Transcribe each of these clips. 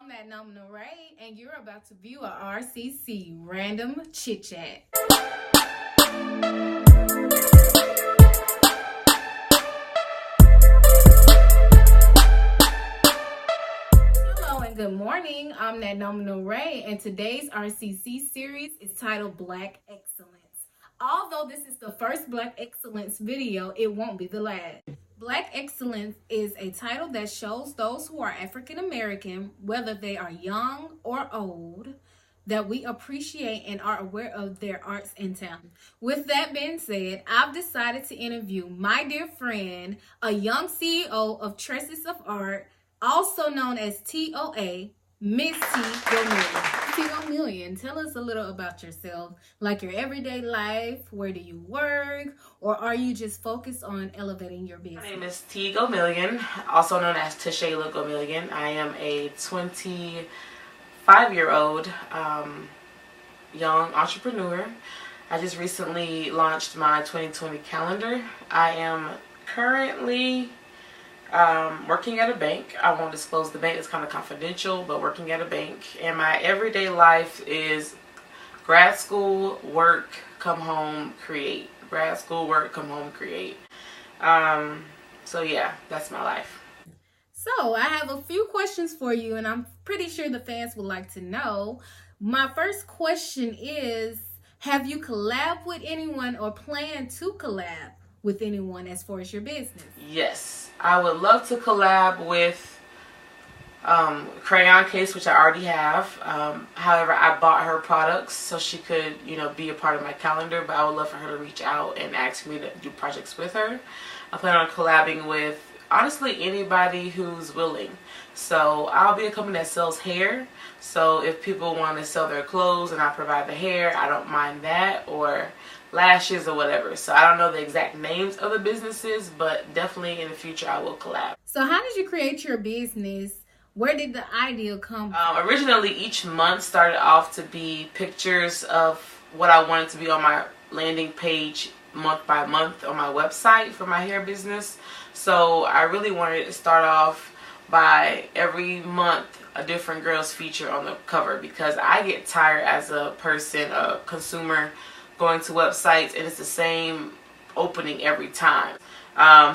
I'm that nominal Ray, and you're about to view a RCC random chit chat. Hello and good morning. I'm that nominal Ray, and today's RCC series is titled Black Excellence. Although this is the first Black Excellence video, it won't be the last. Black Excellence is a title that shows those who are African American, whether they are young or old, that we appreciate and are aware of their arts and talent. With that being said, I've decided to interview my dear friend, a young CEO of Tresses of Art, also known as TOA, Miss T Go Million. T Go Million, tell us a little about yourself, like your everyday life, where do you work, or are you just focused on elevating your business? My name is T Go Million, also known as Tashayla Go Million. I am a 25-year-old young entrepreneur. I just recently launched my 2020 calendar. I am currently working at a bank. I won't disclose the bank, it's kind of confidential, but working at a bank. And my everyday life is grad school, work, come home, create. Grad school, work, come home, create. So yeah, that's my life. So I have a few questions for you, and I'm pretty sure the fans would like to know. My first question is, have you collabed with anyone or plan to collab with anyone as far as your business? Yes, I would love to collab with Crayon Case, which I already have. However, I bought her products so she could, be a part of my calendar, but I would love for her to reach out and ask me to do projects with her. I plan on collabing with, honestly, anybody who's willing. So I'll be a company that sells hair. So if people want to sell their clothes and I provide the hair, I don't mind that, or lashes or whatever. So I don't know the exact names of the businesses, but definitely in the future I will collab. So how did you create your business? Where did the idea come from? Originally, each month started off to be pictures of what I wanted to be on my landing page month by month on my website for my hair business. So I really wanted to start off by every month a different girl's feature on the cover, because I get tired as a person, a consumer, going to websites and it's the same opening every time.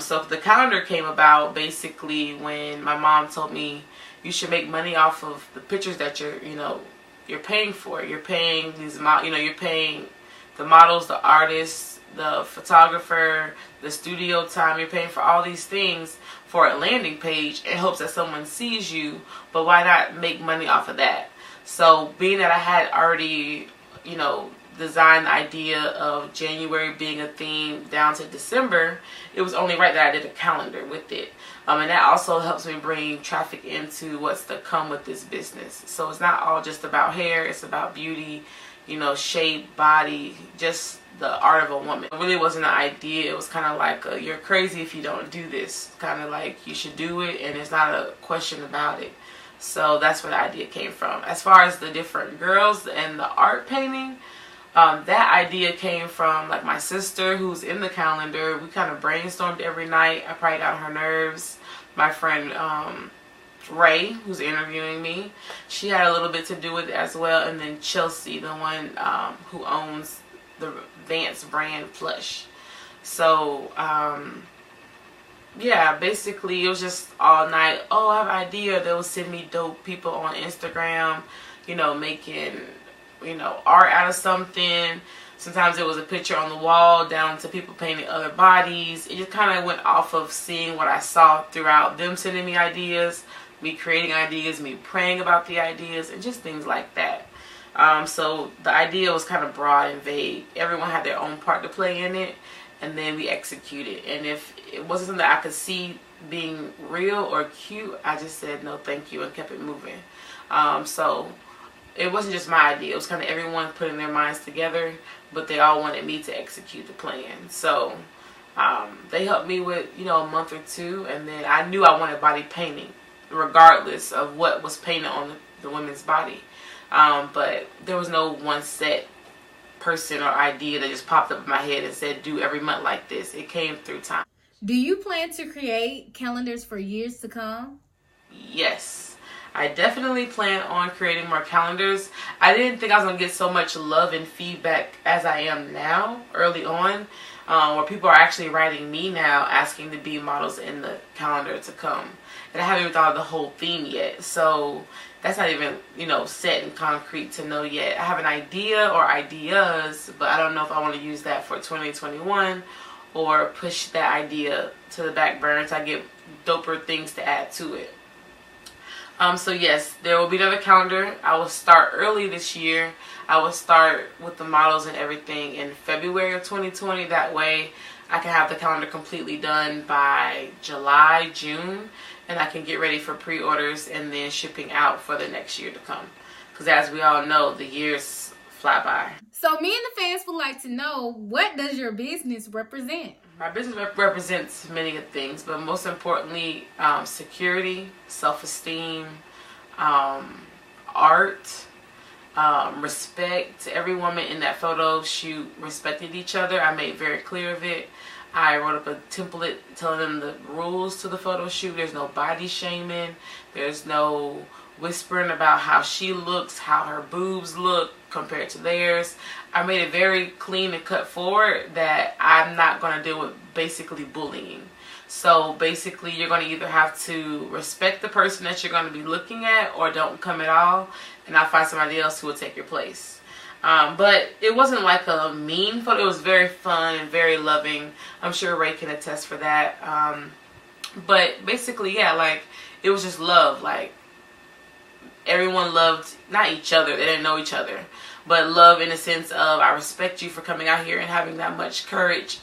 So the calendar came about basically when my mom told me you should make money off of the pictures that you're paying for. You're paying these, you're paying the models, the artists, the photographer, the studio time. You're paying for all these things for a landing page in hopes that someone sees you, but why not make money off of that? So being that I had already, designed the idea of January being a theme down to December, it was only right that I did a calendar with it. And that also helps me bring traffic into what's to come with this business. So it's not all just about hair, it's about beauty, shape, body, just the art of a woman. It really wasn't an idea. It was kind of like you're crazy if you don't do this. Kind of like you should do it, and it's not a question about it. So that's where the idea came from. As far as the different girls and the art painting, that idea came from like my sister who's in the calendar. We kind of brainstormed every night. I probably got on her nerves. My friend Ray, who's interviewing me, she had a little bit to do with it as well. And then Chelsea, the one who owns the Vance brand plush. So yeah, basically it was just all night. Oh, I have an idea. They'll send me dope people on Instagram, making art out of something. Sometimes it was a picture on the wall down to people painting other bodies. It just kind of went off of seeing what I saw throughout them sending me ideas, me creating ideas, me praying about the ideas, and just things like that. So the idea was kind of broad and vague. Everyone had their own part to play in it, and then we executed. And if it wasn't something that I could see being real or cute, I just said no thank you and kept it moving. So it wasn't just my idea. It was kind of everyone putting their minds together, but they all wanted me to execute the plan. So they helped me with, a month or two, and then I knew I wanted body painting, regardless of what was painted on the women's body. But there was no one set person or idea that just popped up in my head and said, do every month like this. It came through time. Do you plan to create calendars for years to come? Yes. I definitely plan on creating more calendars. I didn't think I was going to get so much love and feedback as I am now, early on, where people are actually writing me now asking to be models in the calendar to come. And I haven't even thought of the whole theme yet. So that's not even, set in concrete to know yet. I have an idea or ideas, but I don't know if I want to use that for 2021 or push that idea to the back burner until I get doper things to add to it. So yes, there will be another calendar. I will start early this year. I will start with the models and everything in February of 2020. That way I can have the calendar completely done by July, June, and I can get ready for pre-orders and then shipping out for the next year to come. Because as we all know, the years fly by. So me and the fans would like to know, what does your business represent? My business represents many things, but most importantly, security, self-esteem, art, respect. Every woman in that photo shoot respected each other. I made very clear of it. I wrote up a template telling them the rules to the photo shoot. There's no body shaming. There's no whispering about how she looks, how her boobs look compared to theirs. I made it very clean and cut forward that I'm not going to deal with basically bullying. So basically you're going to either have to respect the person that you're going to be looking at or don't come at all, and I'll find somebody else who will take your place. But it wasn't like a mean photo. It was very fun and very loving. I'm sure Ray can attest for that. But basically, yeah, like, it was just love. Like, everyone loved, not each other, they didn't know each other, but love in the sense of, I respect you for coming out here and having that much courage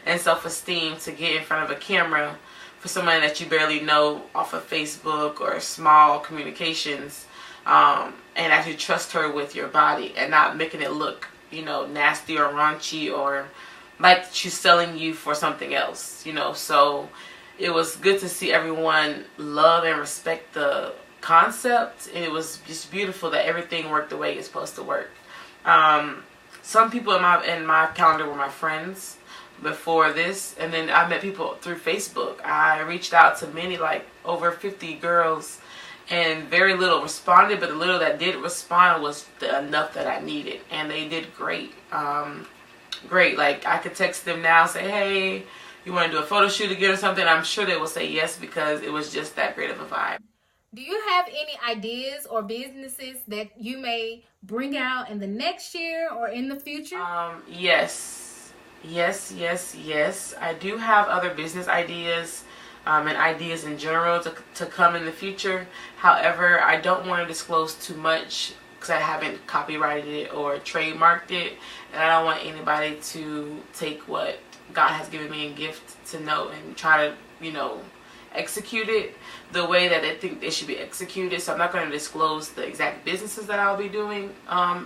and self-esteem to get in front of a camera for somebody that you barely know off of Facebook or small communications, and actually trust her with your body and not making it look, nasty or raunchy or like she's selling you for something else, So it was good to see everyone love and respect the concept. It was just beautiful that everything worked the way it's supposed to work. Some people in my calendar were my friends before this, and then I met people through Facebook. I reached out to many, like over 50 girls, and very little responded, but the little that did respond was enough that I needed, and they did great. Great. Like, I could text them now, say, hey, you want to do a photo shoot again or something? I'm sure they will say yes, because it was just that great of a vibe. Do you have any ideas or businesses that you may bring out in the next year or in the future? Yes. I do have other business ideas and ideas in general to come in the future. However, I don't want to disclose too much because I haven't copyrighted it or trademarked it, and I don't want anybody to take what God has given me in gift to know and try to, execute it the way that they think they should be executed. So I'm not going to disclose the exact businesses that I'll be doing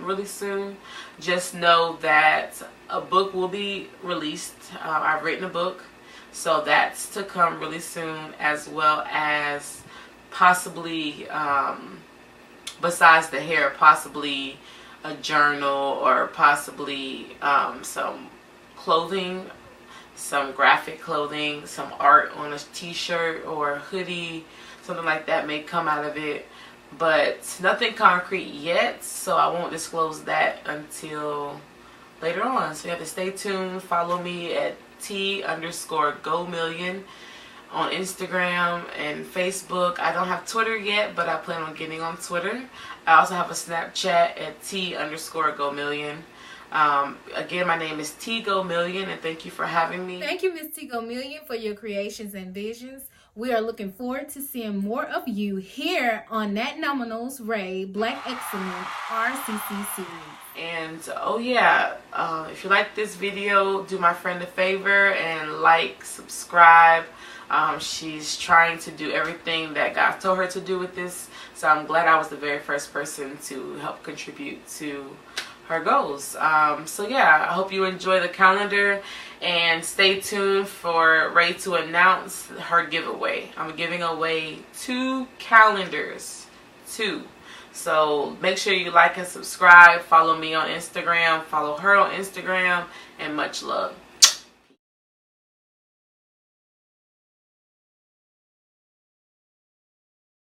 really soon. Just know that a book will be released. I've written a book, so that's to come really soon, as well as possibly besides the hair, possibly a journal, or possibly some clothing, some graphic clothing, some art on a t-shirt or a hoodie, something like that may come out of it, but nothing concrete yet, so I won't disclose that until later on. So you have to stay tuned. Follow me at T_GoMillion on Instagram and Facebook. I don't have Twitter yet, but I plan on getting on Twitter. I also have a Snapchat at T_GoMillion. Again, my name is T_GoMillion, and thank you for having me. Thank you, Miss T_GoMillion, for your creations and visions. We are looking forward to seeing more of you here on Nat Nominal's Ray Black Excellence RCC series. And oh yeah, if you like this video, do my friend a favor and like, subscribe. She's trying to do everything that God told her to do with this, so I'm glad I was the very first person to help contribute to her goals. So yeah, I hope you enjoy the calendar, and stay tuned for Ray to announce her giveaway. I'm giving away 2 calendars, 2. So make sure you like and subscribe, follow me on Instagram, follow her on Instagram, and much love.